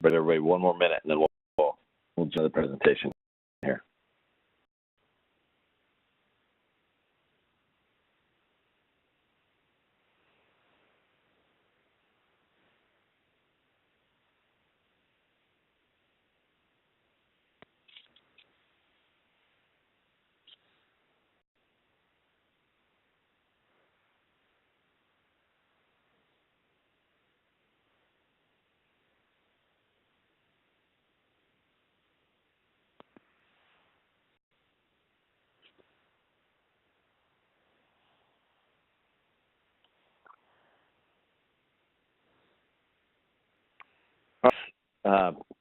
but everybody, one more minute, and then we'll do the presentation here.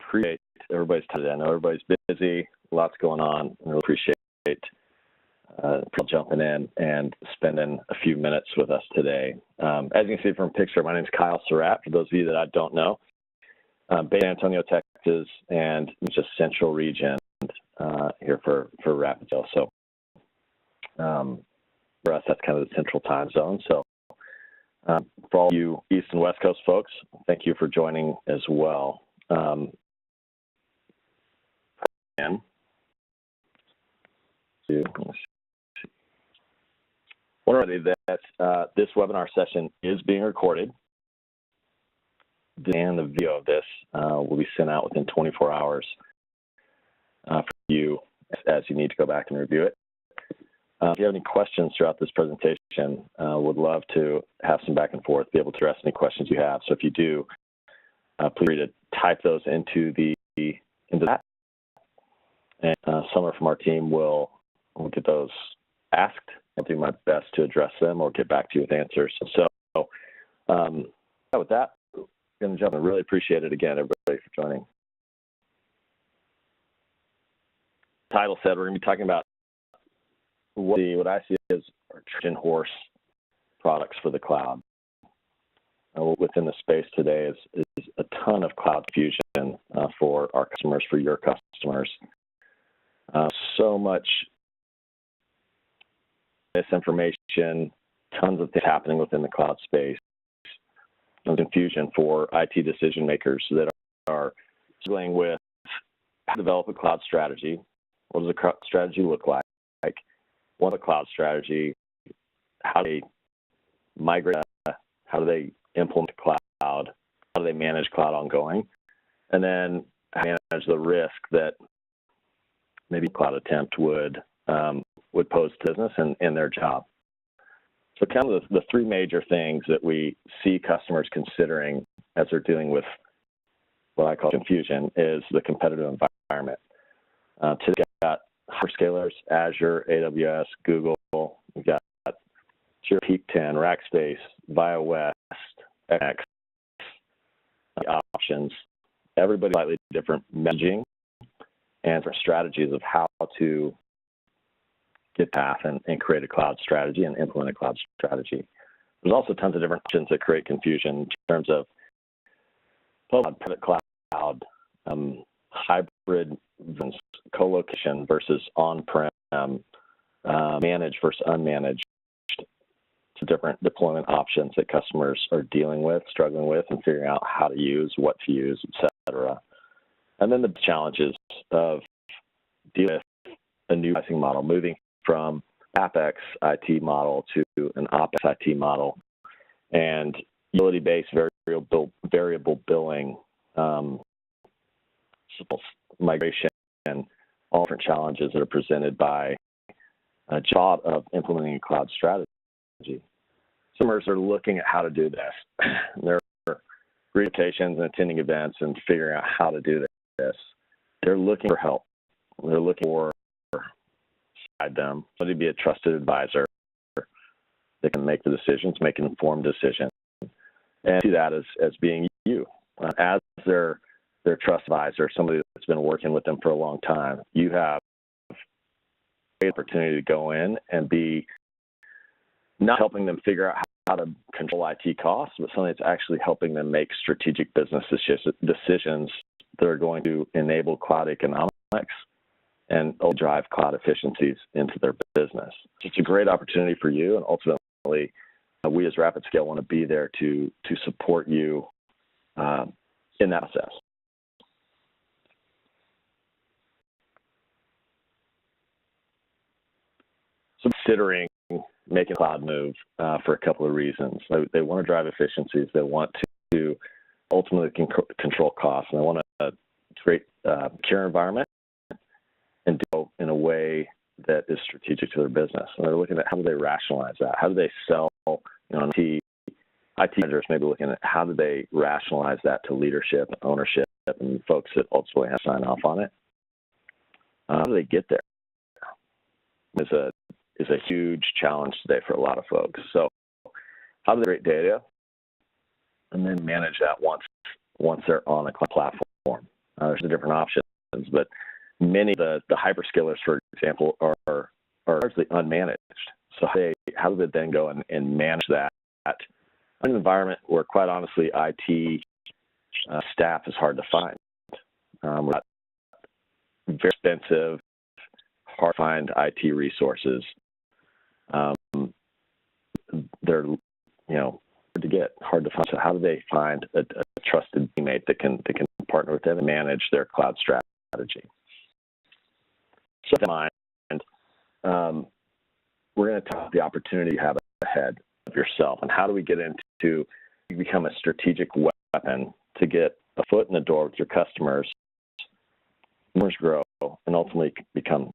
Appreciate everybody's time today. I know everybody's busy, lots going on, and really appreciate jumping in and spending a few minutes with us today. As you can see from the picture, my name is Kyle Surratt, for those of you that I don't know. Based in Antonio, Texas, and just central region here for RapidScale. So for us, that's kind of the central time zone. So for all you East and West Coast folks, thank you for joining as well. That this webinar session is being recorded, and the video of this will be sent out within 24 hours for you as you need to go back and review it. If you have any questions throughout this presentation, would love to have some back and forth, be able to address any questions you have. So if you do, please free to type those into that, and someone from our team will get those asked. I'll do my best to address them or get back to you with answers. So with that, I'm going to jump in. I really appreciate it again, everybody, for joining. Title said we're going to be talking about what I see as our Trojan horse products for the cloud. Within the space today is a ton of cloud confusion for our customers, for your customers. So much misinformation, tons of things happening within the cloud space. Confusion for IT decision makers that are struggling with how to develop a cloud strategy. What does a strategy look like? What's a cloud strategy? How do they migrate? How do they implement cloud? How do they manage cloud ongoing? And then how do they manage the risk that maybe a cloud attempt would pose to business and their job. So kind of the three major things that we see customers considering as they're dealing with what I call confusion is the competitive environment. Today we've got hyperscalers, Azure, AWS, Google. We've got Tier Peak 10, Rackspace, BioWest, X options. Everybody slightly different messaging and strategies of how to get path and create a cloud strategy and implement a cloud strategy. There's also tons of different options that create confusion in terms of private cloud, hybrid, co-location versus on-prem, managed versus unmanaged. To different deployment options that customers are dealing with, struggling with, and figuring out how to use, what to use, etc. And then the challenges of dealing with a new pricing model, moving from CapEx IT model to an OpEx IT model, and utility-based variable billing, migration, and all different challenges that are presented by a job of implementing a cloud strategy. Customers are looking at how to do this. They're relocations and attending events and figuring out how to do this. They're looking for help. They're looking for them, somebody to be a trusted advisor that can make the decisions, make an informed decision, and see that as being you, as their trust advisor, somebody that's been working with them for a long time. You have the opportunity to go in and be not helping them figure out how to control IT costs, but something that's actually helping them make strategic business decisions that are going to enable cloud economics and drive cloud efficiencies into their business. So it's a great opportunity for you, and ultimately, we as RapidScale want to be there to support you in that process. considering making a cloud move for a couple of reasons. They want to drive efficiencies. They want to ultimately control costs, and they want to create a secure environment and do it in a way that is strategic to their business. And they're looking at how do they rationalize that? How do they sell, IT managers maybe looking at how do they rationalize that to leadership and ownership and folks that ultimately have to sign off on it. How do they get there? Is a huge challenge today for a lot of folks. So how do they create data and then manage that once they're on a cloud platform? There's the different options, but many of the hyperscalers, for example, are largely unmanaged. So how do they then go and manage that in an environment where, quite honestly, IT staff is hard to find? Very expensive, hard to find IT resources. They're hard to get, hard to find. So how do they find a trusted teammate that can partner with them and manage their cloud strategy? So in mind, we're going to talk about the opportunity you have ahead of yourself, and how do we get into become a strategic weapon to get a foot in the door with your customers grow, and ultimately become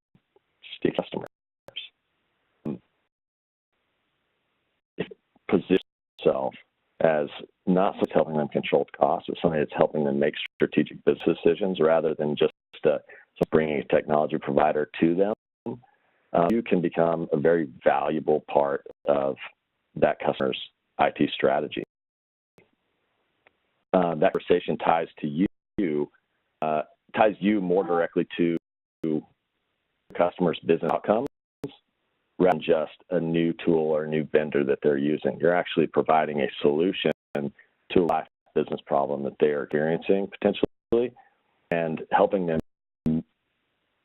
sticky customers. Position yourself as not just helping them control costs, but something that's helping them make strategic business decisions rather than just bringing a technology provider to them. You can become a very valuable part of that customer's IT strategy. That conversation ties you more directly to customers' business outcomes rather than just a new tool or a new vendor that they're using. You're actually providing a solution to a live business problem that they are experiencing potentially, and helping them move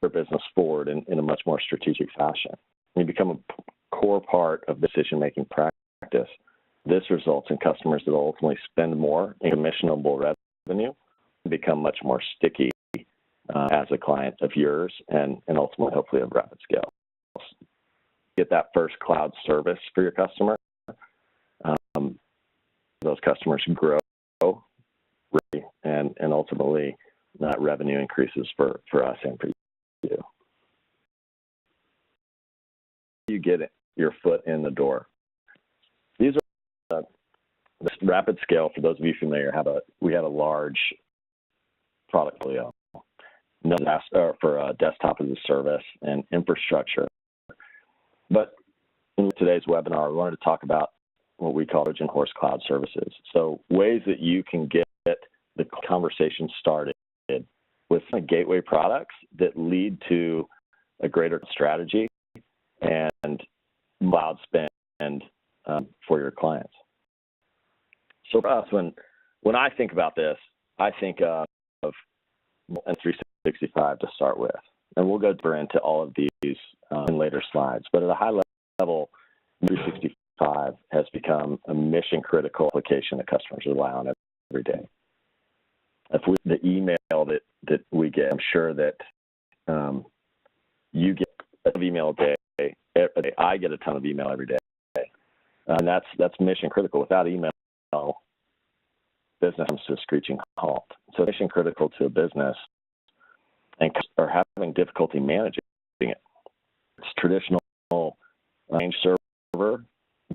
their business forward in a much more strategic fashion. When you become a core part of decision-making practice, this results in customers that will ultimately spend more in commissionable revenue and become much more sticky as a client of yours and ultimately, hopefully, of RapidScale. Get that first cloud service for your customer. Those customers grow, and ultimately that revenue increases for us and for you. You get your foot in the door. These are this RapidScale. For those of you familiar, we have a large product portfolio. For desktop as a service and infrastructure. But in today's webinar, we wanted to talk about what we call Trojan horse cloud services. So ways that you can get the conversation started with some gateway products that lead to a greater strategy and cloud spend for your clients. So for us, when I think about this, I think of 365 to start with, and we'll go deeper into all of these in later slides. But at a high level, 365 has become a mission-critical application that customers rely on every day. The email that we get, I'm sure that you get a ton of email a day. I get a ton of email every day, and that's mission-critical. Without email, business comes to a screeching halt. So mission critical to a business, and are having difficulty managing it. It's traditional Exchange server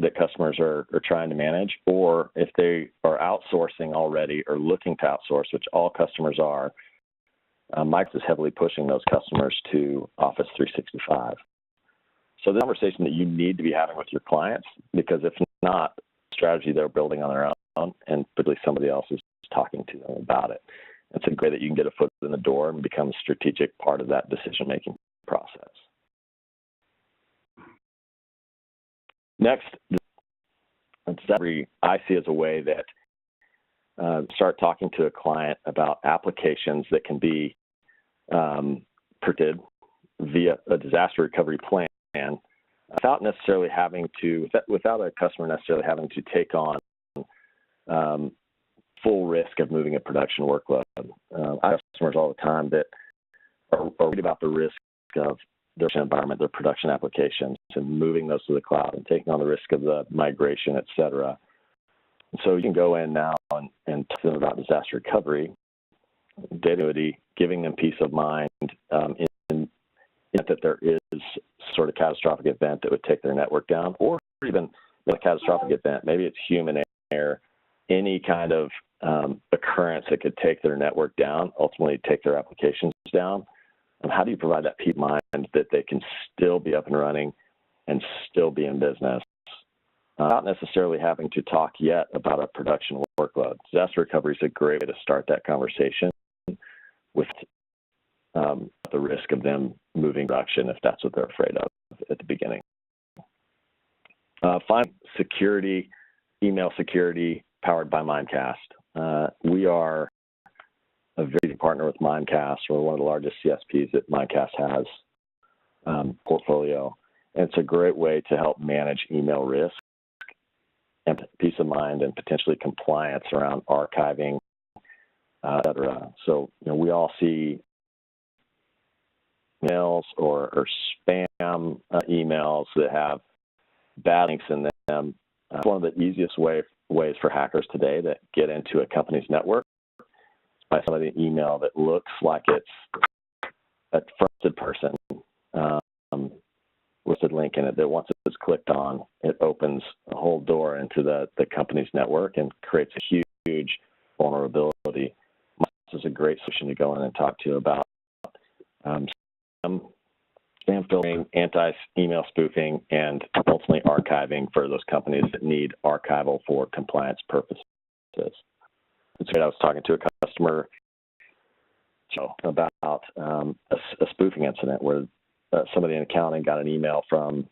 that customers are trying to manage, or if they are outsourcing already or looking to outsource, which all customers are, Microsoft is heavily pushing those customers to Office 365. So the conversation that you need to be having with your clients, because if not, strategy they're building on their own, and particularly somebody else is talking to them about it. It's a great that you can get a foot in the door and become a strategic part of that decision-making process. Next, I see as a way that start talking to a client about applications that can be predicted via a disaster recovery plan without a customer necessarily having to take on full risk of moving a production workload. I have customers all the time that are worried about the risk of their environment, their production applications, and moving those to the cloud and taking on the risk of the migration, et cetera. And so you can go in now and talk to them about disaster recovery, data, giving them peace of mind in that there is sort of catastrophic event that would take their network down, or even a catastrophic event. Maybe it's human error, any kind of occurrence that could take their network down, ultimately take their applications down. And how do you provide that peace of mind that they can still be up and running and still be in business, not necessarily having to talk yet about a production workload? Disaster recovery is a great way to start that conversation with the risk of them moving production if that's what they're afraid of at the beginning. Finally, security, email security powered by Mimecast. We are a very good partner with Mimecast. We're one of the largest CSPs that Mimecast has portfolio. And it's a great way to help manage email risk and peace of mind and potentially compliance around archiving, et cetera. So, we all see emails or spam emails that have bad links in them. One of the easiest ways for hackers today to get into a company's network is by sending an email that looks like it's a trusted person with a link in it that once it's clicked on, it opens a whole door into the company's network and creates a huge vulnerability. This is a great solution to go in and talk to about spam filtering, anti-email spoofing, and ultimately archiving for those companies that need archival for compliance purposes. It's great. I was talking to a customer about a spoofing incident where somebody in accounting got an email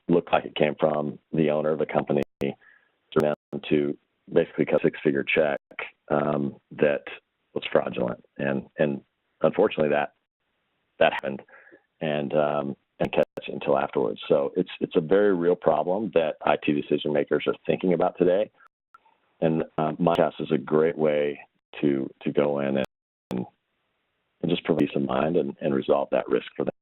looked like it came from the owner of the company to basically cut a six-figure check that was fraudulent. And unfortunately that happened and catch it until afterwards. So it's a very real problem that IT decision makers are thinking about today. And Mimecast is a great way to go in and just provide peace of mind and resolve that risk for them.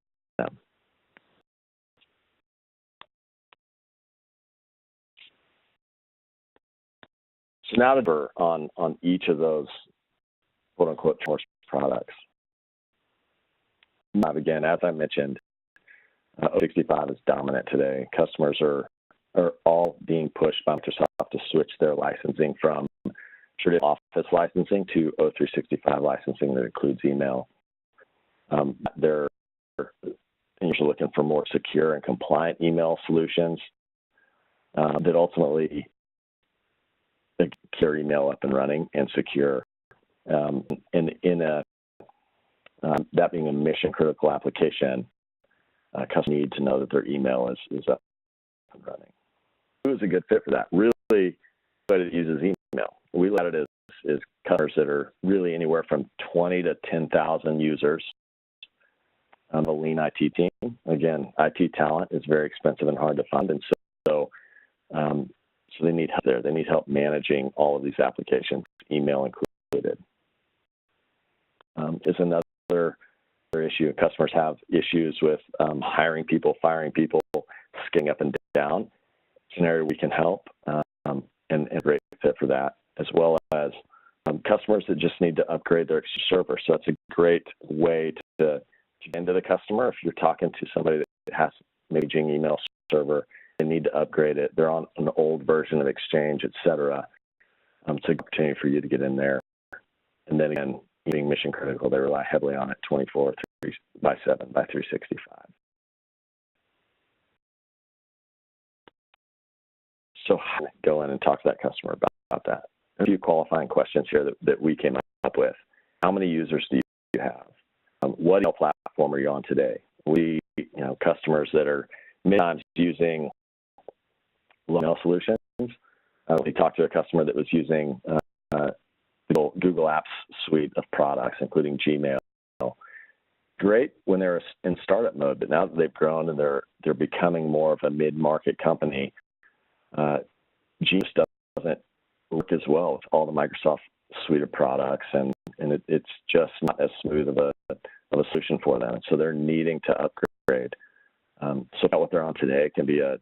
So now to on each of those quote unquote products. Again, as I mentioned, 65 is dominant today. Customers are all being pushed by Microsoft to switch their licensing from traditional Office licensing to O365 licensing that includes email. They're usually looking for more secure and compliant email solutions that ultimately keep email up and running and secure. That being a mission critical application, customers need to know that their email is up and running. Who is a good fit for that? Really good at uses email. We look at it as customers that are really anywhere from 20 to 10,000 users. A lean IT team. Again, IT talent is very expensive and hard to find, and so they need help there. They need help managing all of these applications, email included. Is another issue. Customers have issues with hiring people, firing people, scaling up and down. It's an area we can help, and a great fit for that, as well as customers that just need to upgrade their Exchange server. So it's a great way to get into the customer. If you're talking to somebody that has maybe an email server, they need to upgrade it. They're on an old version of Exchange, et cetera. It's an opportunity for you to get in there. And then again, being mission critical, they rely heavily on it 24/7 by 365. So go in and talk to that customer about that. A few qualifying questions here that we came up with. How many users do you have? What email platform are you on today? Customers that are many times using email solutions. We talked to a customer that was using Google Apps suite of products, including Gmail. Great when they're in startup mode, but now that they've grown and they're becoming more of a mid-market company, Gmail doesn't work as well with all the Microsoft suite of products, and it's just not as smooth of a solution for them. So they're needing to upgrade. So what they're on today can be a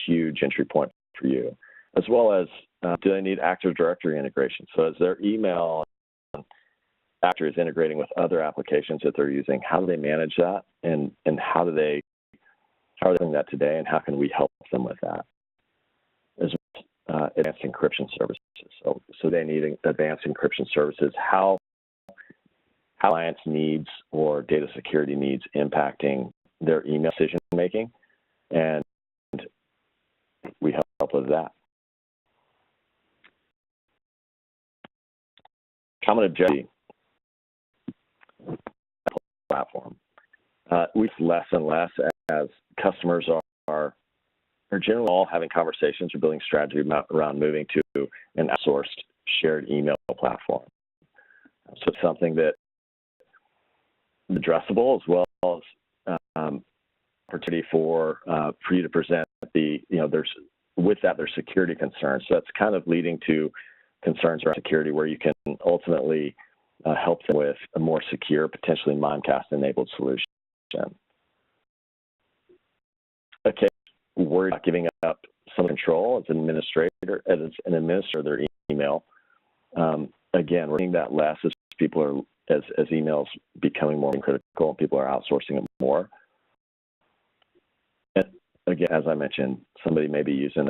huge entry point for you, as well as do they need Active Directory integration? So as their email Active is integrating with other applications that they're using, how do they manage that, and how are they doing that today, and how can we help them with that? As advanced encryption services. So they need advanced encryption services. How clients needs or data security needs impacting their email decision making, and we help with that. Common objective platform. We've less and less as customers are generally all having conversations or building strategy around moving to an outsourced shared email platform. So it's something that is addressable, as well as opportunity for you to present there's security concerns. So that's kind of leading to concerns around security, where you can ultimately help them with a more secure, potentially Mimecast-enabled solution. Okay, worried about giving up some control as an administrator, of their email. Again, we're seeing that less as people are as emails becoming more critical and people are outsourcing it more. And again, as I mentioned, somebody may be using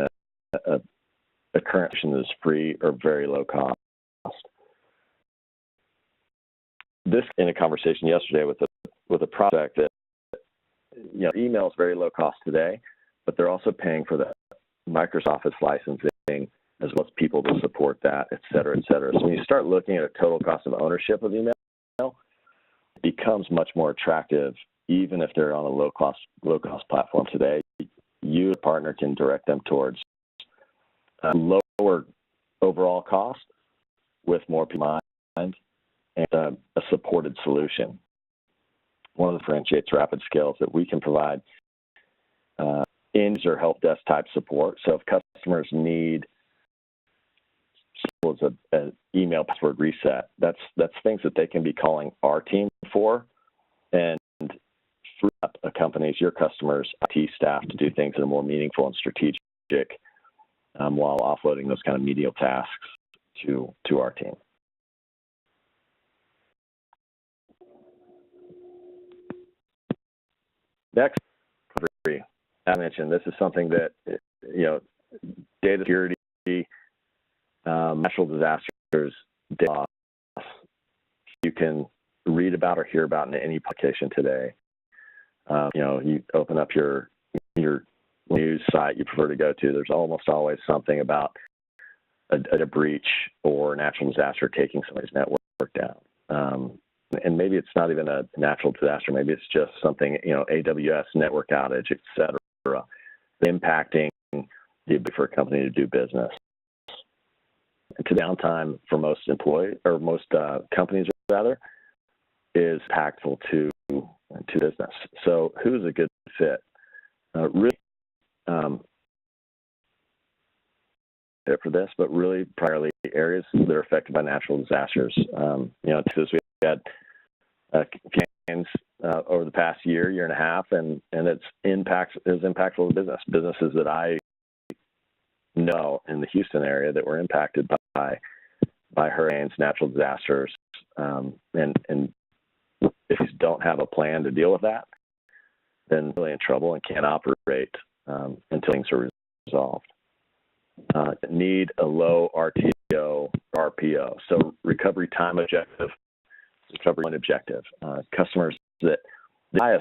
a current option that is free or very low cost. This in a conversation yesterday with a prospect that email is very low cost today, but they're also paying for the Microsoft Office licensing as well as people to support that, et cetera, et cetera. So when you start looking at a total cost of ownership of email, it becomes much more attractive, even if they're on a low cost platform today. You, the partner, can direct them towards lower overall cost with more people in mind and a supported solution. One of the differentiates RapidScale is that we can provide end-user help desk type support. So if customers need an email password reset, that's things that they can be calling our team for, and free up a company's, your customers' IT staff to do things that are more meaningful and strategic, while offloading those kind of menial tasks to our team. Next, as I mentioned, this is something that, data security, natural disasters, data loss, you can read about or hear about in any publication today. You open up your news site you prefer to go to, there's almost always something about a breach or natural disaster taking somebody's network down. And maybe it's not even a natural disaster. Maybe it's just something, AWS network outage, et cetera, impacting the ability for a company to do business. And to downtime for most companies rather is impactful to business. So who's a good fit? Really fit for this, but really primarily areas that are affected by natural disasters. Because we had campaigns over the past year and a half, and its impact is impactful to businesses that I know in the Houston area that were impacted by hurricanes, natural disasters, and if you don't have a plan to deal with that, then really in trouble and can't operate until things are resolved. Need a low RPO, so recovery time objective, recovery point objective. Customers that buy a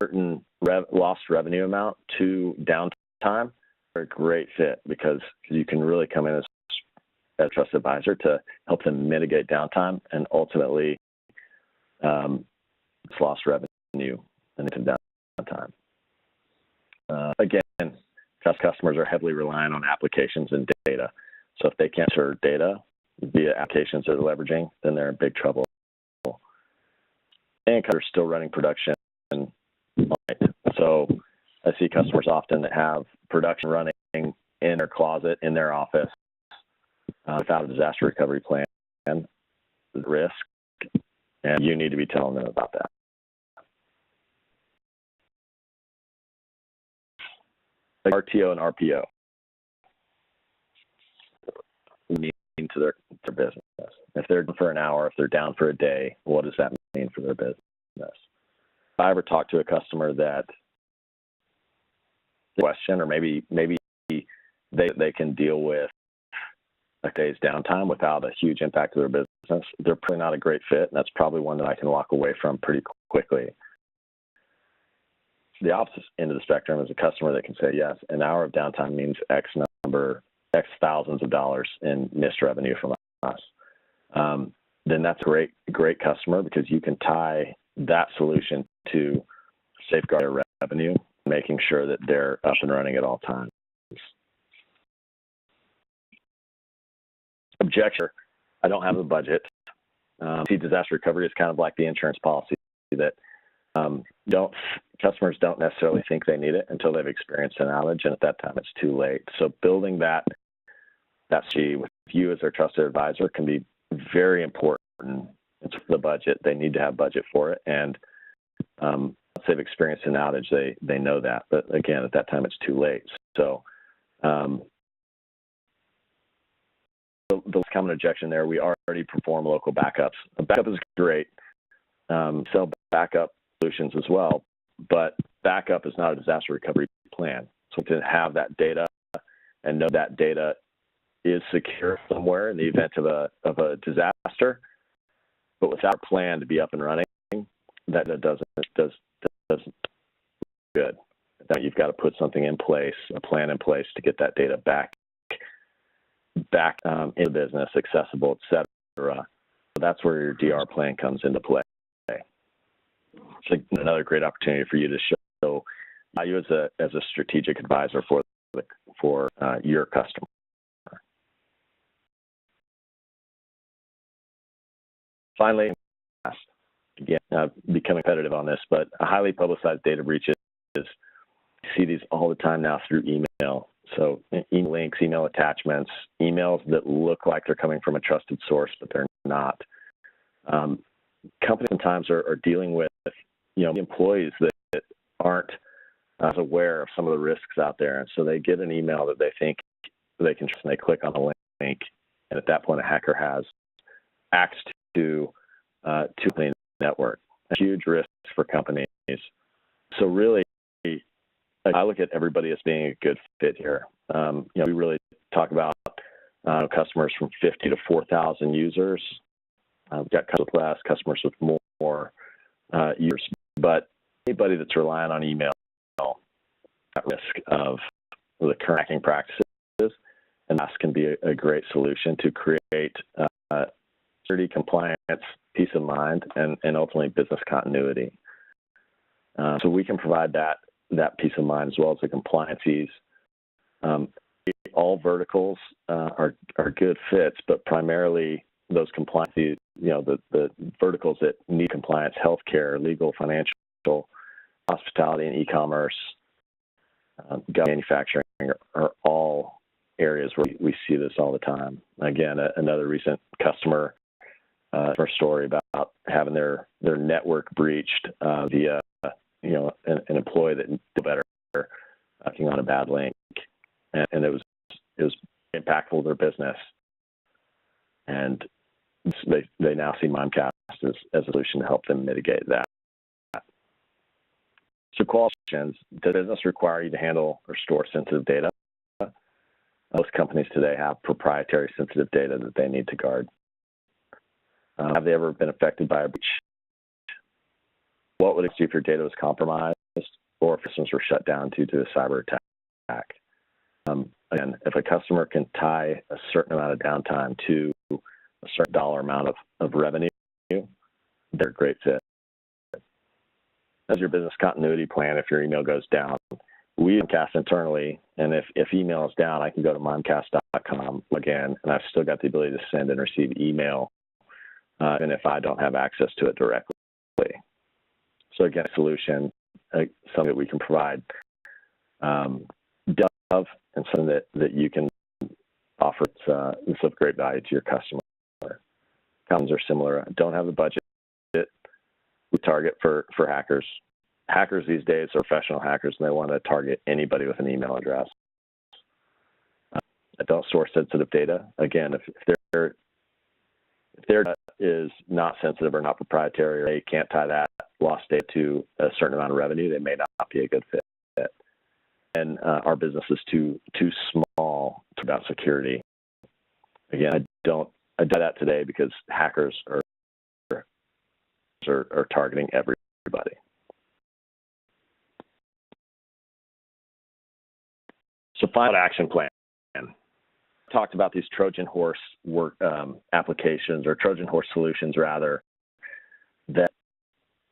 certain lost revenue amount to downtime are a great fit because you can really come in as a trusted advisor to help them mitigate downtime and ultimately it's lost revenue and downtime. Again, customers are heavily reliant on applications and data. So if they can't serve data via applications that they're leveraging, then they're in big trouble. And they're still running production. So I see customers often that have production running in their closet, in their office, without a disaster recovery plan, risk, and you need to be telling them about that. like RTO and RPO mean to their business. If they're down for an hour, if they're down for a day, what does that mean for their business? If I ever talk to a customer that question, or maybe they can deal with a day's downtime without a huge impact to their business, they're probably not a great fit, and that's probably one that I can walk away from pretty quickly. The opposite end of the spectrum is a customer that can say, yes, an hour of downtime means X thousands of dollars in missed revenue from us. Then that's a great customer, because you can tie that solution to safeguard their revenue, making sure that they're up and running at all times. Objection: I don't have the budget. See, disaster recovery is kind of like the insurance policy that customers don't necessarily think they need it until they've experienced an outage, and at that time it's too late. So building that strategy with you as their trusted advisor can be very important. It's the budget; they need to have budget for it, and once they've experienced an outage, they know that. But again, at that time it's too late. So the common objection there: we already perform local backups. A backup is great. Sell backup solutions as well, but backup is not a disaster recovery plan. So to have that data and know that data is secure somewhere in the event of a disaster, but without a plan to be up and running, that doesn't good. You've got to put something in place, a plan in place to get that data back in business, accessible, et cetera. So that's where your DR plan comes into play. It's another great opportunity for you to show value as a strategic advisor for your customer. Finally, again, becoming competitive on this, but a highly publicized data breaches. You see these all the time now through email. So email links, email attachments, emails that look like they're coming from a trusted source, but they're not. Companies sometimes are dealing with employees that aren't as aware of some of the risks out there, and so they get an email that they think they can trust, and they click on the link, and at that point a hacker has access to the network. A huge risk for companies. So really, I look at everybody as being a good fit here. We really talk about customers from 50 to 4,000 users. We've got customers with more users, but anybody that's relying on email at risk of the current hacking practices, and that can be a great solution to create security, compliance, peace of mind, and ultimately business continuity. So we can provide that peace of mind as well as the compliances. All verticals are good fits, but primarily those compliances, the verticals that need compliance: healthcare, legal, financial, hospitality, and e-commerce, manufacturing are all areas where we see this all the time. Again, another recent customer story about having their network breached via an employee that knew better, clicking on a bad link, and it was impactful to their business, and they now see Mimecast as a solution to help them mitigate that. So questions: does business require you to handle or store sensitive data? Most companies today have proprietary sensitive data that they need to guard. Have they ever been affected by a breach? What would it do if your data was compromised or if systems were shut down due to a cyber attack? Again, if a customer can tie a certain amount of downtime to a certain dollar amount of revenue, they're a great fit. As your business continuity plan, if your email goes down, we Mimecast internally, and if email is down, I can go to mimecast.com again, and I've still got the ability to send and receive email, even if I don't have access to it directly. So again, a solution, something that we can provide of, and something that you can offer it's of great value to your customer. Companies are similar. Don't have the budget we target for hackers. hackers these days are professional hackers, and they want to target anybody with an email address. Don't store sensitive data. Again, if their data is not sensitive or not proprietary, or they can't tie that lost data to a certain amount of revenue, they may not be a good fit. And our business is too small about security. Again, I do that today because hackers are targeting everybody. So, final action plan. Talked about these Trojan horse work applications, or Trojan horse solutions rather, that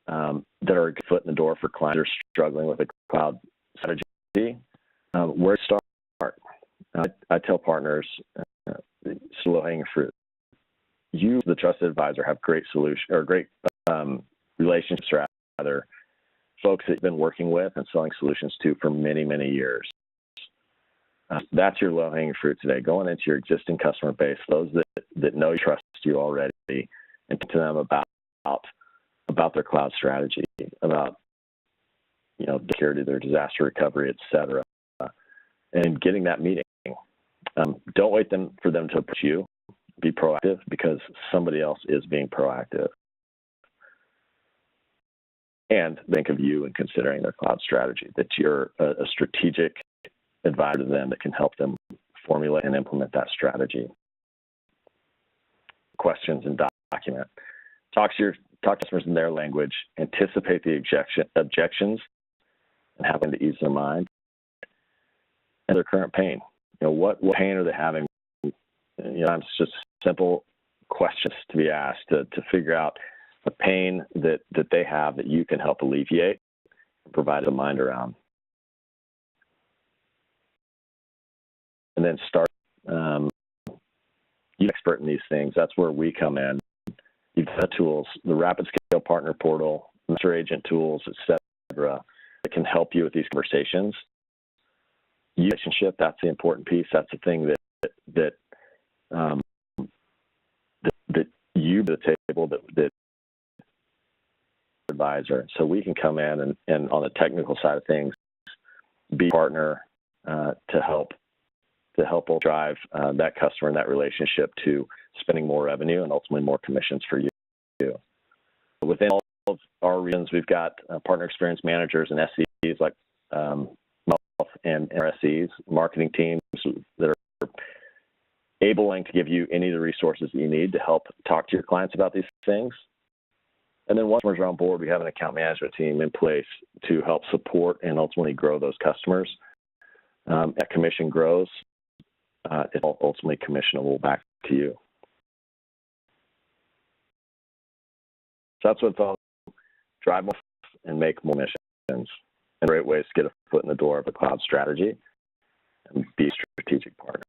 are a good foot in the door for clients who are struggling with a cloud strategy. Where to start? I tell partners, low-hanging fruit. You, the trusted advisor, have great solution or great relationships, rather, folks that you've been working with and selling solutions to for many, many years. That's your low-hanging fruit today. Going into your existing customer base, those that know you, trust you already, and talk to them about their cloud strategy, about security, their disaster recovery, et cetera, and getting that meeting. Don't wait for them to approach you. Be proactive, because somebody else is being proactive. And think of you in considering their cloud strategy, that you're a strategic advisor to them that can help them formulate and implement that strategy. Questions and document. Talk to customers in their language. Anticipate the objections and have them to ease their mind and their current pain. What pain are they having? It's just simple questions to be asked to figure out the pain that they have that you can help alleviate and provide a mind around. And then start, you're expert in these things. That's where we come in. You've got tools, the RapidScale Partner Portal, Master Agent tools, et cetera, that can help you with these conversations. Relationship, that's the important piece. That's the thing that you to the table that advisor. So we can come in and on the technical side of things, be a partner to help drive that customer and that relationship to spending more revenue and ultimately more commissions for you. Within all of our regions, we've got partner experience managers and SEs like and RSEs, marketing teams that are able to give you any of the resources that you need to help talk to your clients about these things. And then once customers are on board, we have an account management team in place to help support and ultimately grow those customers. As commission grows, it's ultimately commissionable back to you. So that's what folks drive more and make more missions. And great ways to get a foot in the door of a cloud strategy and be a strategic partner.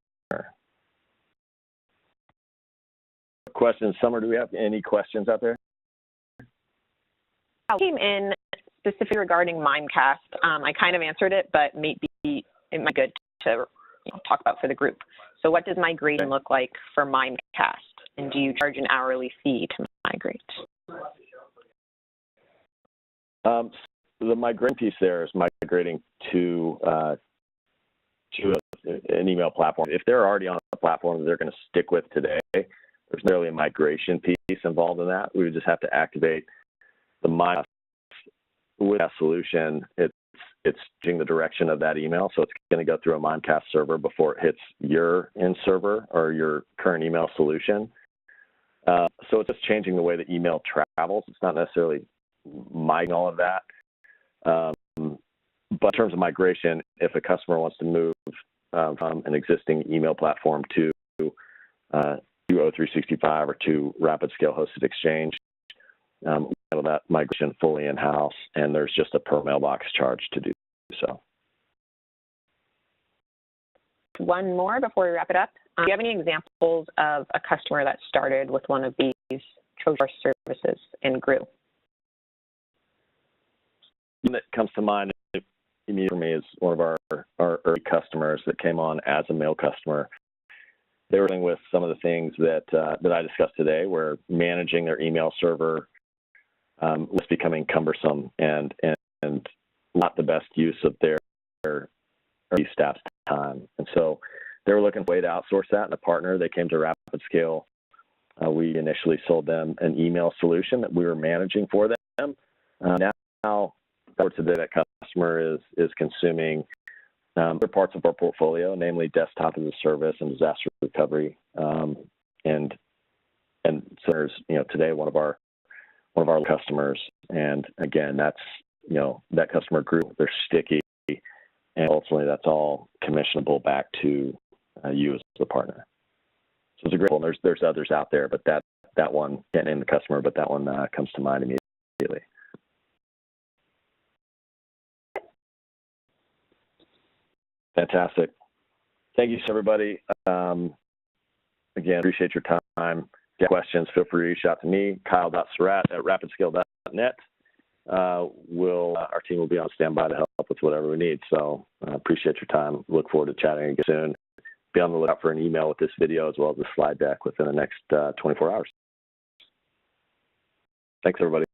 Questions, Summer, do we have any questions out there? I came in specifically regarding Mimecast. I kind of answered it, but maybe it might be good to talk about for the group. So what does migration look like for Mimecast? And do you charge an hourly fee to migrate? The migrating piece there is migrating to an email platform. If they're already on a platform that they're going to stick with today, there's not really a migration piece involved in that. We would just have to activate the Mimecast with that solution. It's changing the direction of that email, so it's going to go through a Mimecast server before it hits your end server or your current email solution. So it's just changing the way that email travels. It's not necessarily migrating all of that. But in terms of migration, if a customer wants to move from an existing email platform to O365 or to RapidScale hosted exchange, we handle that migration fully in-house, and there's just a per mailbox charge to do so. One more before we wrap it up. Do you have any examples of a customer that started with one of these Trojan services and grew? One that comes to mind immediately for me is one of our early customers that came on as a mail customer. They were dealing with some of the things that I discussed today, where managing their email server was becoming cumbersome and not the best use of their staff's time. And so they were looking for a way to outsource that, and a partner, they came to RapidScale. We initially sold them an email solution that we were managing for them. Now today, that customer is consuming other parts of our portfolio, namely desktop as a service and disaster recovery. And so there's, today one of our customers, and again, that's, that customer group, they're sticky, and ultimately that's all commissionable back to you as the partner. So it's a great one. There's others out there, but that one, can't name the customer, but that one comes to mind immediately. Fantastic. Thank you, everybody. Again, appreciate your time. If you have questions, feel free to reach out to me, kyle.surratt@rapidscale.net. Our team will be on standby to help with whatever we need. So appreciate your time. Look forward to chatting again soon. Be on the lookout for an email with this video as well as the slide deck within the next 24 hours. Thanks, everybody.